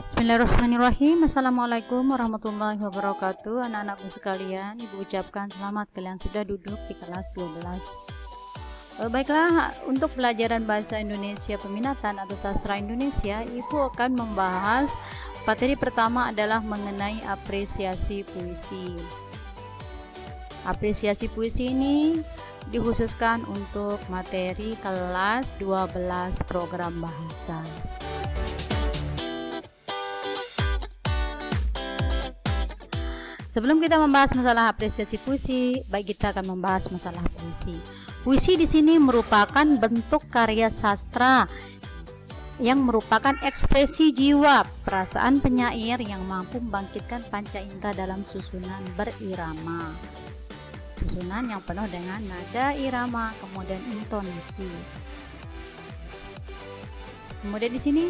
Bismillahirrahmanirrahim. Assalamualaikum warahmatullahi wabarakatuh. Anak-anakku sekalian, Ibu ucapkan selamat kalian sudah duduk di kelas 12. Baiklah, untuk pelajaran bahasa Indonesia peminatan atau sastra Indonesia, Ibu akan membahas materi pertama adalah mengenai apresiasi puisi. Apresiasi puisi ini dikhususkan untuk materi kelas 12 program bahasa. Sebelum kita membahas masalah apresiasi puisi, baik kita akan membahas masalah puisi. Puisi di sini merupakan bentuk karya sastra yang merupakan ekspresi jiwa, perasaan penyair yang mampu membangkitkan panca indera dalam susunan berirama. Susunan yang penuh dengan nada irama, kemudian intonasi. Kemudian di sini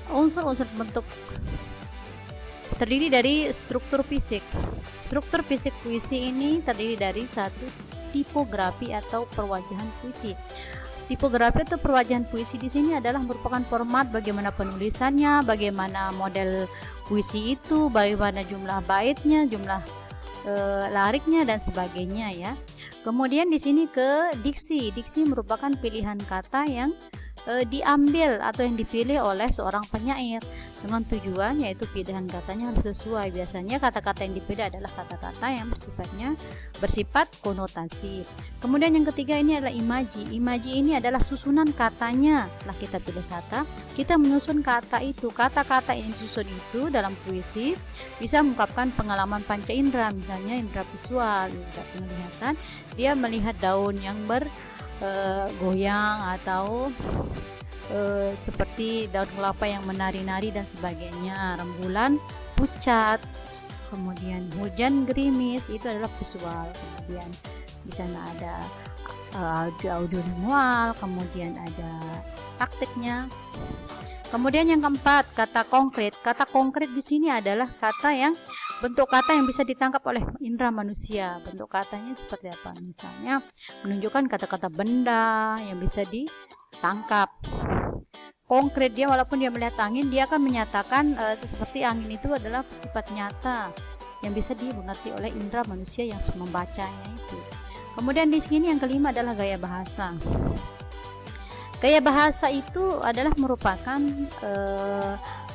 unsur-unsur bentuk terdiri dari struktur fisik. Struktur fisik puisi ini terdiri dari satu tipografi atau perwajahan puisi. Tipografi atau perwajahan puisi di sini adalah merupakan format bagaimana penulisannya, bagaimana model puisi itu, bagaimana jumlah baitnya, jumlah lariknya dan sebagainya ya. Kemudian di sini ke diksi. Diksi merupakan pilihan kata yang diambil atau yang dipilih oleh seorang penyair dengan tujuan yaitu pilihan katanya harus sesuai. Biasanya kata-kata yang dipilih adalah kata-kata yang bersifat konotasi. Kemudian yang ketiga ini adalah imaji. Imaji ini adalah susunan katanya. Setelah kita pilih kata, kita menyusun kata itu. Kata-kata yang disusun itu dalam puisi bisa mengungkapkan pengalaman panca indera, misalnya indera visual, indera penglihatan. Dia melihat daun yang goyang atau seperti daun kelapa yang menari-nari dan sebagainya, rembulan pucat, kemudian hujan gerimis, itu adalah visual. Kemudian di sana ada audio manual, kemudian ada taktiknya. Kemudian yang keempat, kata konkret. Kata konkret di sini adalah kata yang bentuk kata yang bisa ditangkap oleh indera manusia. Bentuk katanya seperti apa? Misalnya menunjukkan kata-kata benda yang bisa ditangkap. Konkret, dia walaupun dia melihat angin, dia akan menyatakan seperti angin itu adalah sifat nyata yang bisa dimengerti oleh indera manusia yang membacanya itu. Kemudian di sini yang kelima adalah gaya bahasa. Gaya bahasa itu adalah merupakan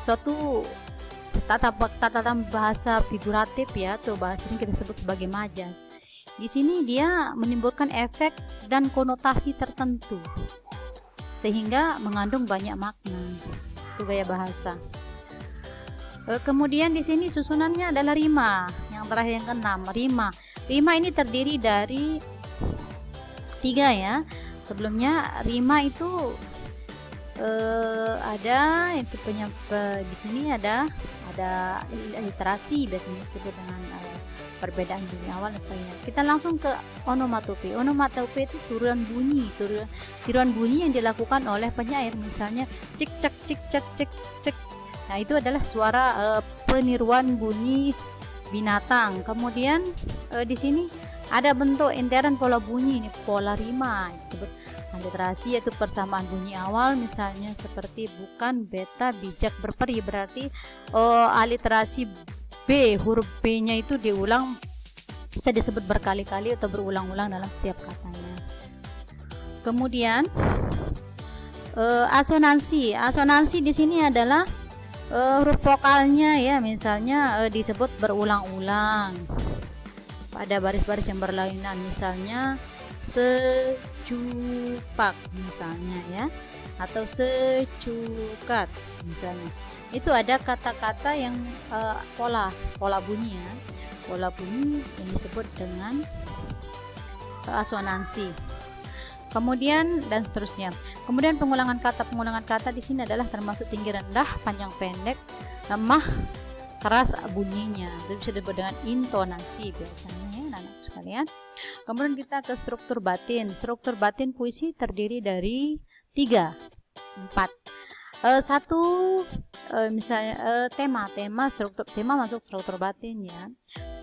suatu tatanan bahasa figuratif ya, atau bahasa ini kita sebut sebagai majas. Di sini dia menimbulkan efek dan konotasi tertentu sehingga mengandung banyak makna. Itu gaya bahasa. Kemudian di sini susunannya adalah rima. Yang terakhir yang keenam, rima. Rima ini terdiri dari 3 ya. Sebelumnya rima itu ada yang tipenya di sini ada literasi, biasanya disebut dengan perbedaan bunyi awal dan sebagainya. Kita langsung ke onomatope. Onomatope itu tiruan bunyi yang dilakukan oleh penyair, misalnya cik cek cik cek cek cek. Nah, itu adalah suara peniruan bunyi binatang. Kemudian di sini ada bentuk intern pola bunyi, ini pola rima disebut aliterasi, yaitu persamaan bunyi awal, misalnya seperti bukan beta bijak berperi, berarti aliterasi B, huruf B nya itu diulang, bisa disebut berkali-kali atau berulang-ulang dalam setiap katanya. Kemudian asonansi. Asonansi di sini adalah huruf vokalnya ya, misalnya disebut berulang-ulang pada baris-baris yang berlainan, misalnya secupak misalnya ya, atau secukat misalnya. Itu ada kata-kata yang pola bunyi ya, pola bunyi yang disebut dengan asonansi. Kemudian dan seterusnya. Kemudian pengulangan kata di sini adalah termasuk tinggi rendah, panjang pendek, lemah, keras bunyinya. Itu bisa disebut dengan intonasi biasanya ya anak-anak sekalian. Kemudian kita ke struktur batin. Struktur batin puisi terdiri dari 4. Misalnya tema masuk struktur batin ya.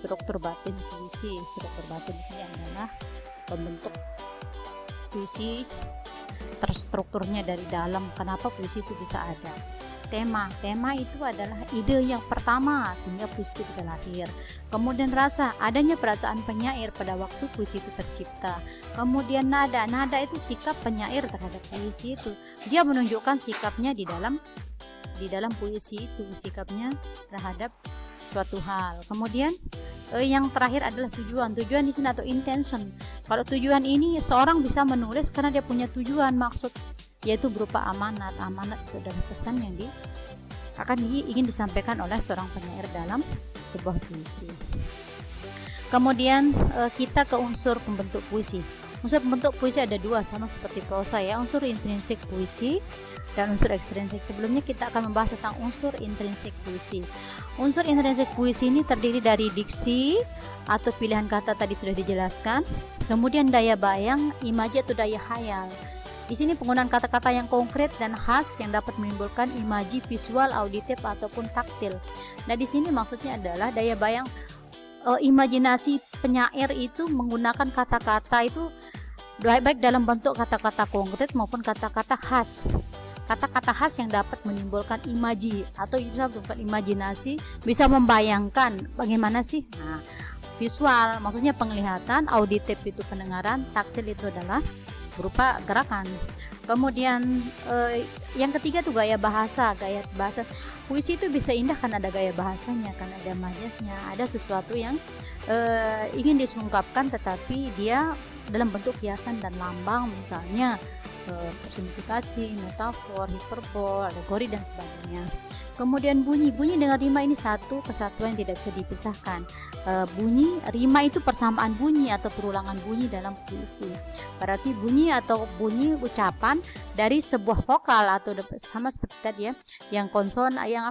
Struktur batin puisi. Struktur batin di sini adalah pembentuk puisi terstrukturnya dari dalam. Kenapa puisi itu bisa ada? tema. Tema itu adalah ide yang pertama sehingga puisi itu bisa lahir. Kemudian rasa, adanya perasaan penyair pada waktu puisi itu tercipta. Kemudian nada, nada itu sikap penyair terhadap puisi itu. Dia menunjukkan sikapnya di dalam puisi itu, sikapnya terhadap suatu hal. Kemudian yang terakhir adalah tujuan. Tujuan di sini atau intention. Kalau tujuan ini seorang bisa menulis karena dia punya tujuan, maksud, yaitu berupa amanat. Amanat itu adalah pesan yang ingin disampaikan oleh seorang penyair dalam sebuah puisi. Kemudian kita ke unsur pembentuk puisi. Unsur pembentuk puisi ada dua, sama seperti prosa ya, unsur intrinsik puisi dan unsur ekstrinsik. Sebelumnya kita akan membahas tentang unsur intrinsik puisi. Unsur intrinsik puisi ini terdiri dari diksi atau pilihan kata tadi sudah dijelaskan, kemudian daya bayang, imaji atau daya hayal. Di sini penggunaan kata-kata yang konkret dan khas yang dapat menimbulkan imaji visual, auditif ataupun taktil. Nah, di sini maksudnya adalah daya bayang, imajinasi penyair itu menggunakan kata-kata itu baik dalam bentuk kata-kata konkret maupun kata-kata khas. Kata-kata khas yang dapat menimbulkan imaji atau bisa bukan imajinasi, bisa membayangkan bagaimana sih. Nah, visual maksudnya penglihatan, auditif itu pendengaran, taktil itu adalah berupa gerakan. Kemudian yang ketiga tuh gaya bahasa. Puisi itu bisa indah karena ada gaya bahasanya, karena ada majasnya, ada sesuatu yang ingin disungkapkan tetapi dia dalam bentuk kiasan dan lambang, misalnya personifikasi, metafor, hiperbol, alegori dan sebagainya. Kemudian bunyi dengan rima ini satu kesatuan yang tidak bisa dipisahkan. Bunyi, rima itu persamaan bunyi atau perulangan bunyi dalam puisi. Berarti bunyi atau bunyi ucapan dari sebuah vokal atau sama seperti tadi ya, yang konson, yang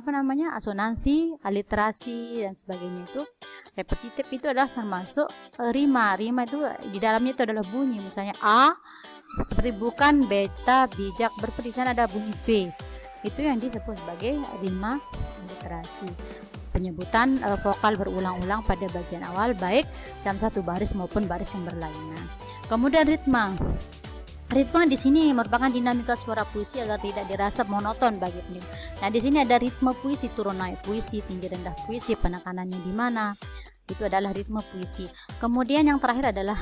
asonansi, aliterasi dan sebagainya itu repetitif itu adalah termasuk rima. Rima itu di dalamnya itu adalah bunyi, misalnya A seperti bukan, beta, bijak, berperi, sana ada bunyi B. Itu yang disebut sebagai rima aliterasi. Penyebutan vokal berulang-ulang pada bagian awal baik dalam satu baris maupun baris yang berlainan. Kemudian ritma. Ritma di sini merupakan dinamika suara puisi agar tidak dirasa monoton bagi pendengar. Nah, di sini ada ritme puisi, turun naik puisi, tinggi rendah puisi, penekanannya di mana. Itu adalah ritme puisi. Kemudian yang terakhir adalah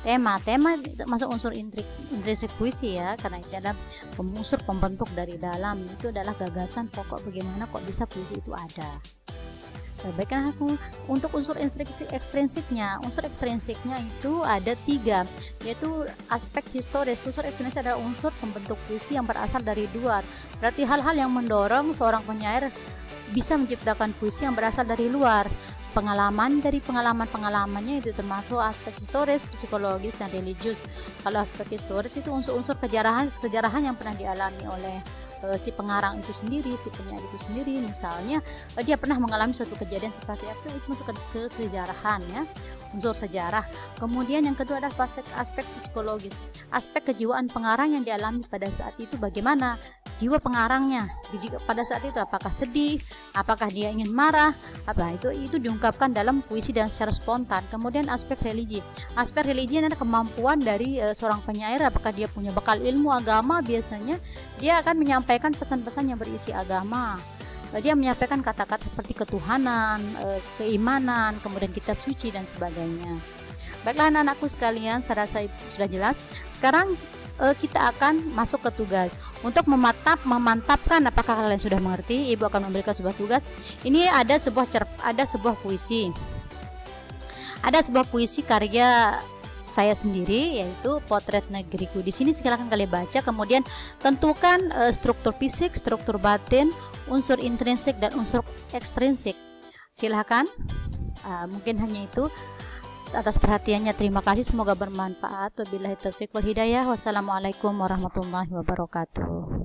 tema. Tema masuk unsur intrinsik puisi ya, karena itu adalah unsur pembentuk dari dalam. Itu adalah gagasan pokok bagaimana kok bisa puisi itu ada. Baiklah, untuk unsur ekstrinsiknya. Unsur ekstrinsiknya itu ada 3, yaitu aspek historis. Unsur ekstrinsik adalah unsur pembentuk puisi yang berasal dari luar. Berarti hal-hal yang mendorong seorang penyair bisa menciptakan puisi yang berasal dari luar. Pengalamannya itu termasuk aspek historis, psikologis dan religius. Kalau aspek historis itu unsur-unsur kesejarahan yang pernah dialami oleh si pengarang itu sendiri, si penyair itu sendiri. Misalnya dia pernah mengalami suatu kejadian seperti apa, itu masuk ke kesejarahan ya, unsur sejarah. Kemudian yang kedua adalah aspek psikologis, aspek kejiwaan pengarang yang dialami pada saat itu, bagaimana jiwa pengarangnya pada saat itu, apakah sedih, apakah dia ingin marah, itu diungkapkan dalam puisi dan secara spontan. Kemudian aspek religi adalah kemampuan dari seorang penyair, apakah dia punya bekal ilmu agama. Biasanya dia akan menyampaikan pesan-pesan yang berisi agama. Dia menyampaikan kata-kata seperti ketuhanan, keimanan, kemudian kitab suci dan sebagainya. Baiklah anak-anakku sekalian, saya rasa sudah jelas. Sekarang kita akan masuk ke tugas. Untuk memantapkan apakah kalian sudah mengerti, Ibu akan memberikan sebuah tugas. Ini ada sebuah puisi. Ada sebuah puisi karya saya sendiri, yaitu Potret Negeriku. Di sini silakan kalian baca, kemudian tentukan struktur fisik, struktur batin, unsur intrinsik dan unsur ekstrinsik. Silakan. Mungkin hanya itu. Atas perhatiannya terima kasih, semoga bermanfaat. Wabillahi taufiq wal hidayah. Wassalamualaikum warahmatullahi wabarakatuh.